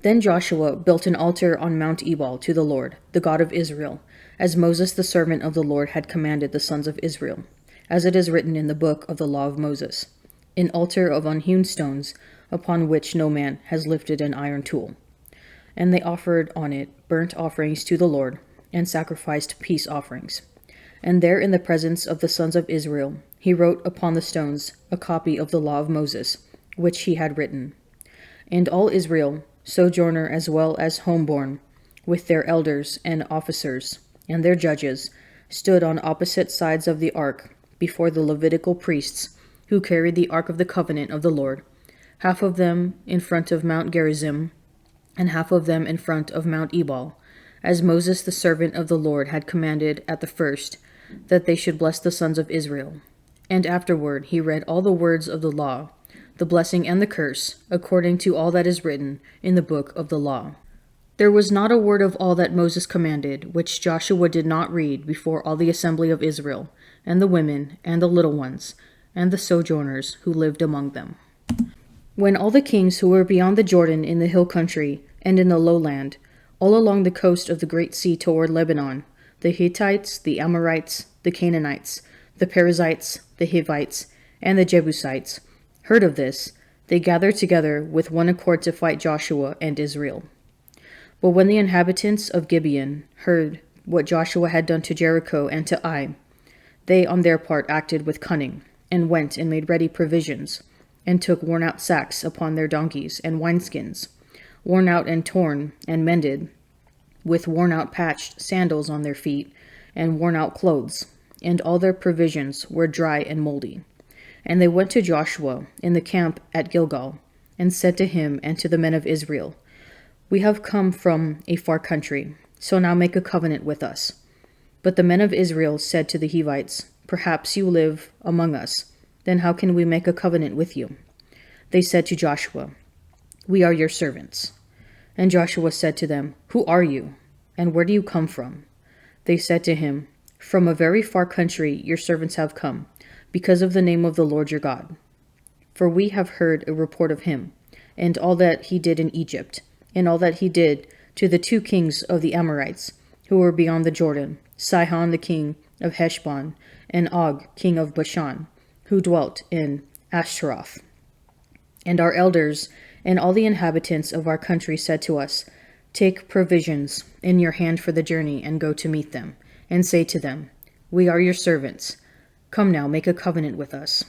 Then Joshua built an altar on Mount Ebal to the Lord, the God of Israel, as Moses the servant of the Lord had commanded the sons of Israel, as it is written in the book of the law of Moses, an altar of unhewn stones, upon which no man has lifted an iron tool. And they offered on it burnt offerings to the Lord, and sacrificed peace offerings. And there in the presence of the sons of Israel he wrote upon the stones a copy of the law of Moses, which he had written. And all Israel, sojourner as well as homeborn, with their elders and officers and their judges, stood on opposite sides of the ark before the Levitical priests, who carried the ark of the covenant of the Lord, half of them in front of Mount Gerizim, and half of them in front of Mount Ebal, as Moses the servant of the Lord had commanded at the first, that they should bless the sons of Israel. And afterward he read all the words of the law, the blessing and the curse, according to all that is written in the book of the law. There was not a word of all that Moses commanded, which Joshua did not read before all the assembly of Israel, and the women, and the little ones, and the sojourners who lived among them. When all the kings who were beyond the Jordan in the hill country, and in the lowland, all along the coast of the great sea toward Lebanon, the Hittites, the Amorites, the Canaanites, the Perizzites, the Hivites, and the Jebusites, heard of this, they gathered together with one accord to fight Joshua and Israel. But when the inhabitants of Gibeon heard what Joshua had done to Jericho and to Ai, they on their part acted with cunning, and went and made ready provisions, and took worn-out sacks upon their donkeys, and wineskins, worn out and torn and mended, with worn-out patched sandals on their feet, and worn-out clothes, and all their provisions were dry and moldy. And they went to Joshua in the camp at Gilgal, and said to him and to the men of Israel, We have come from a far country, so now make a covenant with us. But the men of Israel said to the Hivites, Perhaps you live among us, then how can we make a covenant with you? They said to Joshua, We are your servants. And Joshua said to them, Who are you, and where do you come from? They said to him, From a very far country your servants have come, because of the name of the Lord your God. For we have heard a report of him, and all that he did in Egypt, and all that he did to the 2 kings of the Amorites, who were beyond the Jordan, Sihon the king of Heshbon, and Og king of Bashan, who dwelt in Ashtaroth. And our elders and all the inhabitants of our country said to us, Take provisions in your hand for the journey, and go to meet them, and say to them, We are your servants. Come now, make a covenant with us.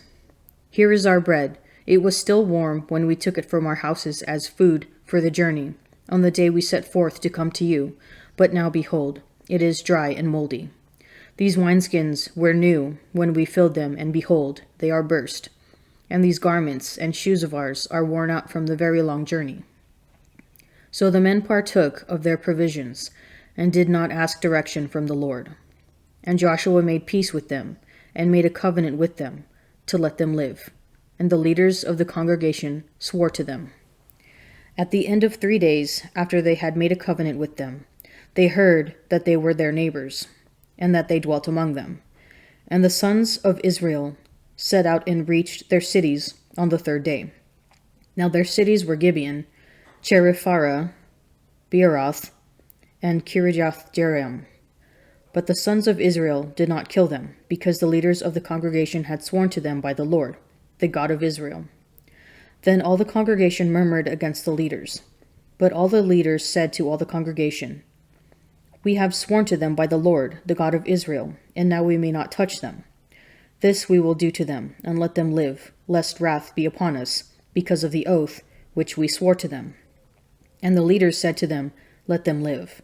Here is our bread. It was still warm when we took it from our houses as food for the journey, on the day we set forth to come to you. But now behold, it is dry and moldy. These wineskins were new when we filled them, and behold, they are burst. And these garments and shoes of ours are worn out from the very long journey. So the men partook of their provisions, and did not ask direction from the Lord. And Joshua made peace with them, and made a covenant with them, to let them live. And the leaders of the congregation swore to them. At the end of 3 days, after they had made a covenant with them, they heard that they were their neighbors, and that they dwelt among them. And the sons of Israel set out and reached their cities on the 3rd day. Now their cities were Gibeon, Cherepharah, Beeroth, and Kiriath-jearim. But the sons of Israel did not kill them, because the leaders of the congregation had sworn to them by the Lord, the God of Israel. Then all the congregation murmured against the leaders. But all the leaders said to all the congregation, We have sworn to them by the Lord, the God of Israel, and now we may not touch them. This we will do to them, and let them live, lest wrath be upon us, because of the oath which we swore to them. And the leaders said to them, Let them live.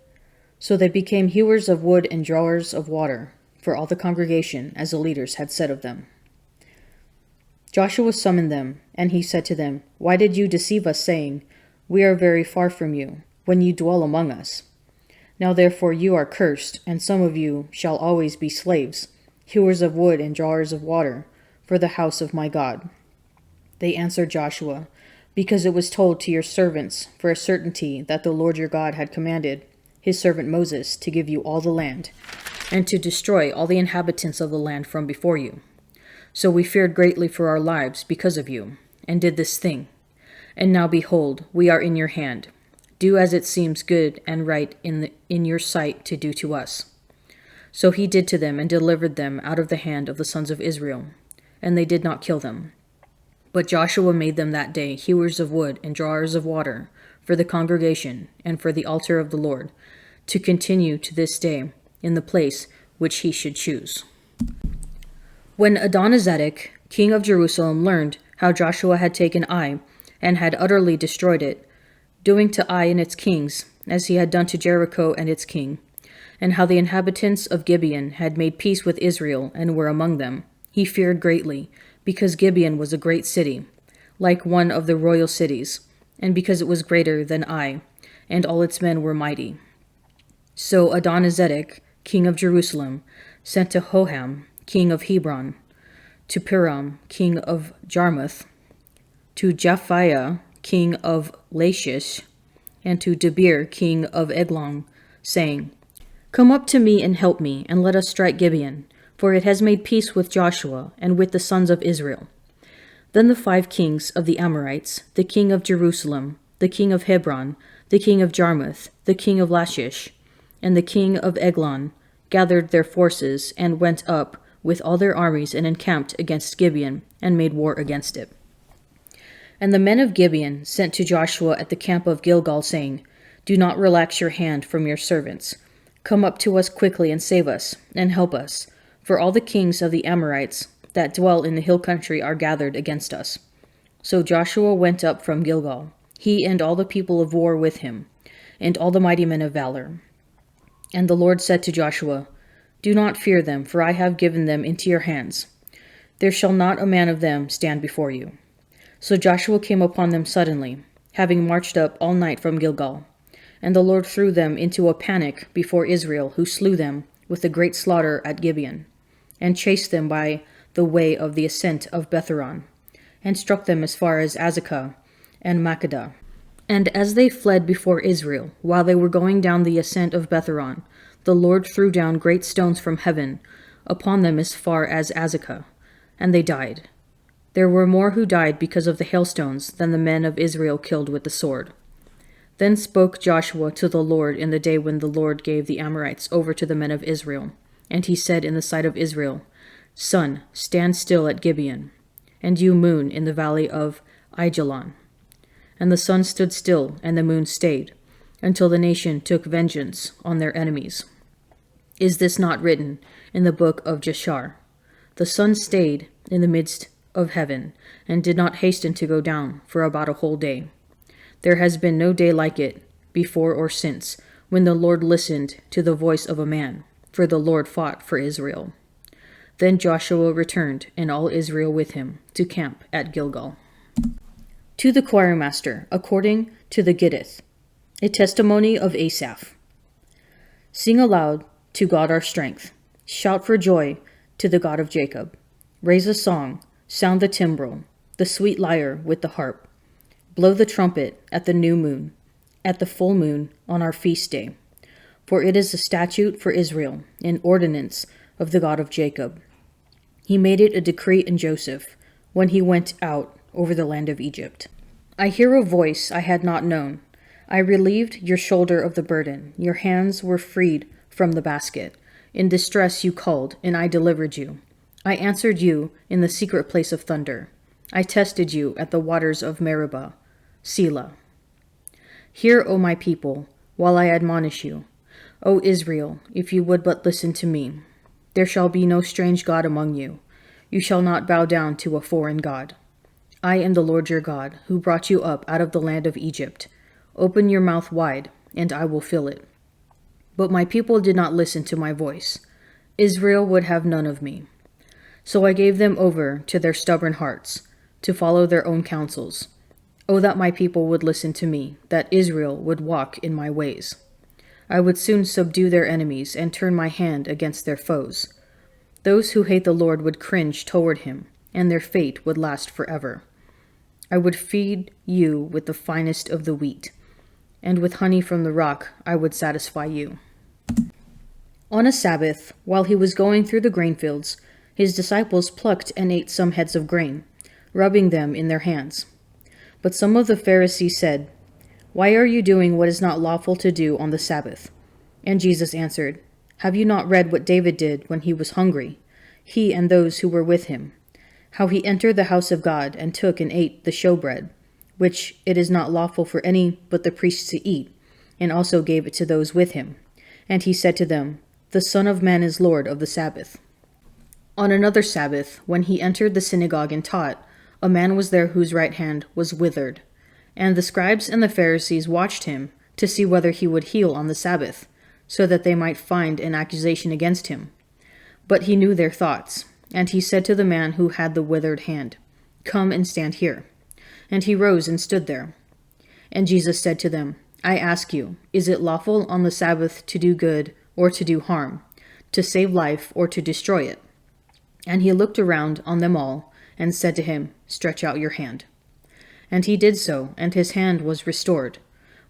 So they became hewers of wood and drawers of water, for all the congregation, as the leaders had said of them. Joshua summoned them, and he said to them, Why did you deceive us, saying, We are very far from you, when you dwell among us? Now therefore you are cursed, and some of you shall always be slaves, hewers of wood and drawers of water, for the house of my God. They answered Joshua, Because it was told to your servants for a certainty that the Lord your God had commanded his servant Moses to give you all the land, and to destroy all the inhabitants of the land from before you. So we feared greatly for our lives because of you, and did this thing. And now behold, we are in your hand. Do as it seems good and right in your sight to do to us. So he did to them and delivered them out of the hand of the sons of Israel, and they did not kill them. But Joshua made them that day hewers of wood and drawers of water for the congregation and for the altar of the Lord, to continue to this day in the place which he should choose. When Adonizedek, king of Jerusalem, learned how Joshua had taken Ai and had utterly destroyed it, doing to Ai and its kings as he had done to Jericho and its king, and how the inhabitants of Gibeon had made peace with Israel and were among them, he feared greatly, because Gibeon was a great city, like one of the royal cities, and because it was greater than Ai, and all its men were mighty. So Adonizedek, king of Jerusalem, sent to Hoham, king of Hebron, to Piram, king of Jarmuth, to Japhia, king of Lachish, and to Debir, king of Eglon, saying, Come up to me and help me, and let us strike Gibeon, for it has made peace with Joshua and with the sons of Israel. Then the 5 kings of the Amorites, the king of Jerusalem, the king of Hebron, the king of Jarmuth, the king of Lachish, and the king of Eglon, gathered their forces and went up with all their armies and encamped against Gibeon and made war against it. And the men of Gibeon sent to Joshua at the camp of Gilgal, saying, Do not relax your hand from your servants. Come up to us quickly and save us, and help us, for all the kings of the Amorites that dwell in the hill country are gathered against us. So Joshua went up from Gilgal, he and all the people of war with him, and all the mighty men of valor. And the Lord said to Joshua, Do not fear them, for I have given them into your hands. There shall not a man of them stand before you. So Joshua came upon them suddenly, having marched up all night from Gilgal. And the Lord threw them into a panic before Israel, who slew them with a great slaughter at Gibeon, and chased them by the way of the ascent of Betharon, and struck them as far as Azekah and Makkedah. And as they fled before Israel, while they were going down the ascent of Betharon, the Lord threw down great stones from heaven upon them as far as Azekah, and they died. There were more who died because of the hailstones than the men of Israel killed with the sword. Then spoke Joshua to the Lord in the day when the Lord gave the Amorites over to the men of Israel. And he said in the sight of Israel, Sun, stand still at Gibeon, and you, moon, in the valley of Aijalon. And the sun stood still, and the moon stayed, until the nation took vengeance on their enemies. Is this not written in the book of Jashar? The sun stayed in the midst of heaven, and did not hasten to go down for about a whole day. There has been no day like it, before or since, when the Lord listened to the voice of a man, for the Lord fought for Israel. Then Joshua returned, and all Israel with him, to camp at Gilgal. To the choirmaster, according to the Gittith, a testimony of Asaph. Sing aloud to God our strength. Shout for joy to the God of Jacob. Raise a song, sound the timbrel, the sweet lyre with the harp. Blow the trumpet at the new moon, at the full moon on our feast day. For it is a statute for Israel, an ordinance of the God of Jacob. He made it a decree in Joseph, when he went out over the land of Egypt. I hear a voice I had not known. I relieved your shoulder of the burden. Your hands were freed from the basket. In distress you called, and I delivered you. I answered you in the secret place of thunder. I tested you at the waters of Meribah. Selah. Hear, O my people, while I admonish you. O Israel, if you would but listen to me. There shall be no strange god among you. You shall not bow down to a foreign god. I am the Lord your God, who brought you up out of the land of Egypt. Open your mouth wide, and I will fill it. But my people did not listen to my voice. Israel would have none of me. So I gave them over to their stubborn hearts, to follow their own counsels. Oh, that my people would listen to me, that Israel would walk in my ways. I would soon subdue their enemies and turn my hand against their foes. Those who hate the Lord would cringe toward him, and their fate would last forever. I would feed you with the finest of the wheat, and with honey from the rock I would satisfy you. On a Sabbath, while he was going through the grain fields, his disciples plucked and ate some heads of grain, rubbing them in their hands. But some of the Pharisees said, Why are you doing what is not lawful to do on the Sabbath?" And Jesus answered, "Have you not read what David did when he was hungry, he and those who were with him, how he entered the house of God and took and ate the showbread, which it is not lawful for any but the priests to eat, and also gave it to those with him? And he said to them, 'The Son of Man is Lord of the Sabbath.'" On another Sabbath, when he entered the synagogue and taught, a man was there whose right hand was withered. And the scribes and the Pharisees watched him to see whether he would heal on the Sabbath, so that they might find an accusation against him. But he knew their thoughts, and he said to the man who had the withered hand, "Come and stand here." And he rose and stood there. And Jesus said to them, "I ask you, is it lawful on the Sabbath to do good or to do harm, to save life or to destroy it?" And he looked around on them all and said to him, "Stretch out your hand." And he did so, and his hand was restored.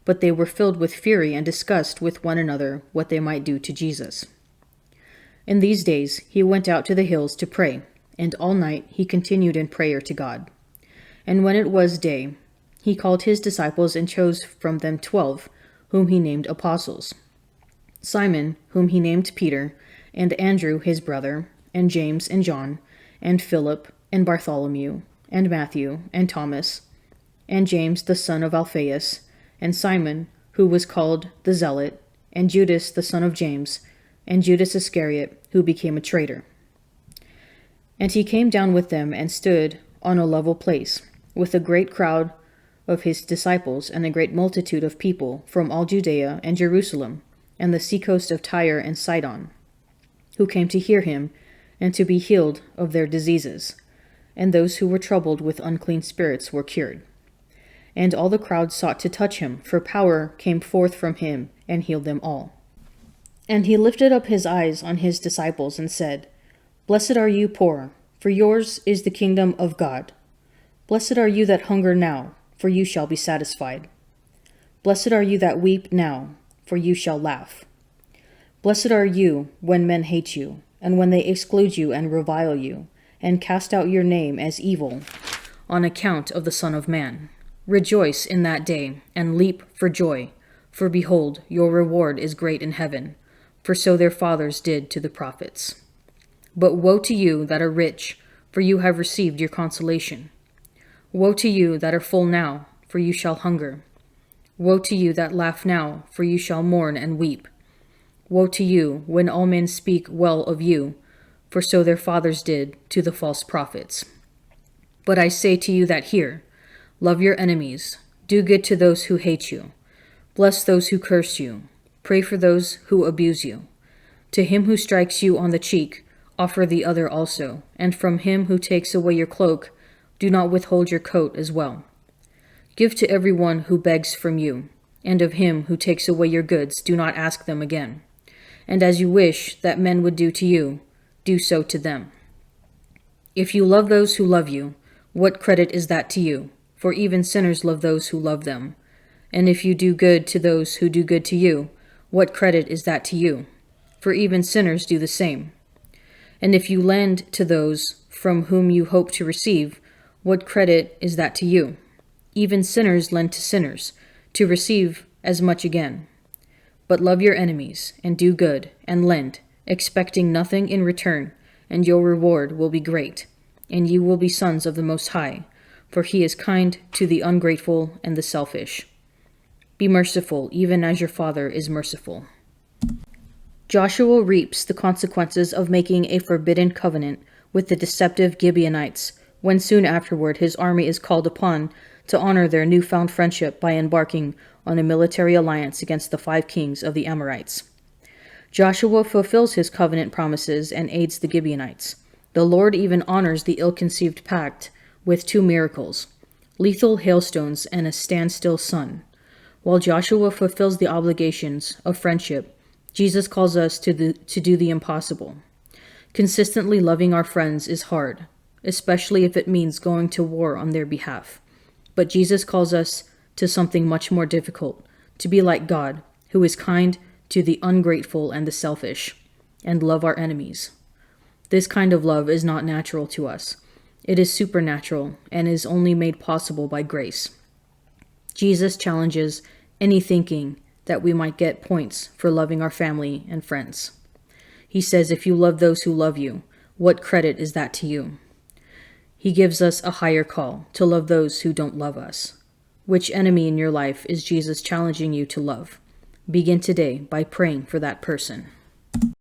But they were filled with fury and discussed with one another what they might do to Jesus. In these days he went out to the hills to pray, and all night he continued in prayer to God. And when it was day, he called his disciples and chose from them 12, whom he named apostles: Simon, whom he named Peter, and Andrew his brother, and James and John, and Philip, and Bartholomew, and Matthew, and Thomas, and James the son of Alphaeus, and Simon, who was called the Zealot, and Judas the son of James, and Judas Iscariot, who became a traitor. And he came down with them and stood on a level place, with a great crowd of his disciples and a great multitude of people from all Judea and Jerusalem, and the seacoast of Tyre and Sidon, who came to hear him and to be healed of their diseases. And those who were troubled with unclean spirits were cured. And all the crowd sought to touch him, for power came forth from him and healed them all. And he lifted up his eyes on his disciples and said, "Blessed are you poor, for yours is the kingdom of God. Blessed are you that hunger now, for you shall be satisfied. Blessed are you that weep now, for you shall laugh. Blessed are you when men hate you, and when they exclude you and revile you, and cast out your name as evil on account of the Son of Man. Rejoice in that day, and leap for joy, for behold, your reward is great in heaven, for so their fathers did to the prophets. But woe to you that are rich, for you have received your consolation. Woe to you that are full now, for you shall hunger. Woe to you that laugh now, for you shall mourn and weep. Woe to you when all men speak well of you, for so their fathers did to the false prophets. But I say to you that hear, love your enemies, do good to those who hate you, bless those who curse you, pray for those who abuse you. To him who strikes you on the cheek, offer the other also, and from him who takes away your cloak, do not withhold your coat as well. Give to everyone who begs from you, and of him who takes away your goods do not ask them again. And as you wish that men would do to you, do so to them. If you love those who love you, what credit is that to you? For even sinners love those who love them. And if you do good to those who do good to you, what credit is that to you? For even sinners do the same. And if you lend to those from whom you hope to receive, what credit is that to you? Even sinners lend to sinners, to receive as much again. But love your enemies, and do good, and lend, expecting nothing in return, and your reward will be great, and you will be sons of the Most High, for he is kind to the ungrateful and the selfish. Be merciful, even as your Father is merciful. Joshua reaps the consequences of making a forbidden covenant with the deceptive Gibeonites, when soon afterward his army is called upon to honor their newfound friendship by embarking on a military alliance against the 5 kings of the Amorites. Joshua fulfills his covenant promises and aids the Gibeonites. The Lord even honors the ill-conceived pact with 2 miracles, lethal hailstones and a standstill sun. While Joshua fulfills the obligations of friendship, Jesus calls us to do the impossible. Consistently loving our friends is hard, especially if it means going to war on their behalf. But Jesus calls us to something much more difficult, to be like God, who is kind to the ungrateful and the selfish, and love our enemies. This kind of love is not natural to us. It is supernatural and is only made possible by grace. Jesus challenges any thinking that we might get points for loving our family and friends. He says, if you love those who love you, what credit is that to you? He gives us a higher call to love those who don't love us. Which enemy in your life is Jesus challenging you to love? Begin today by praying for that person.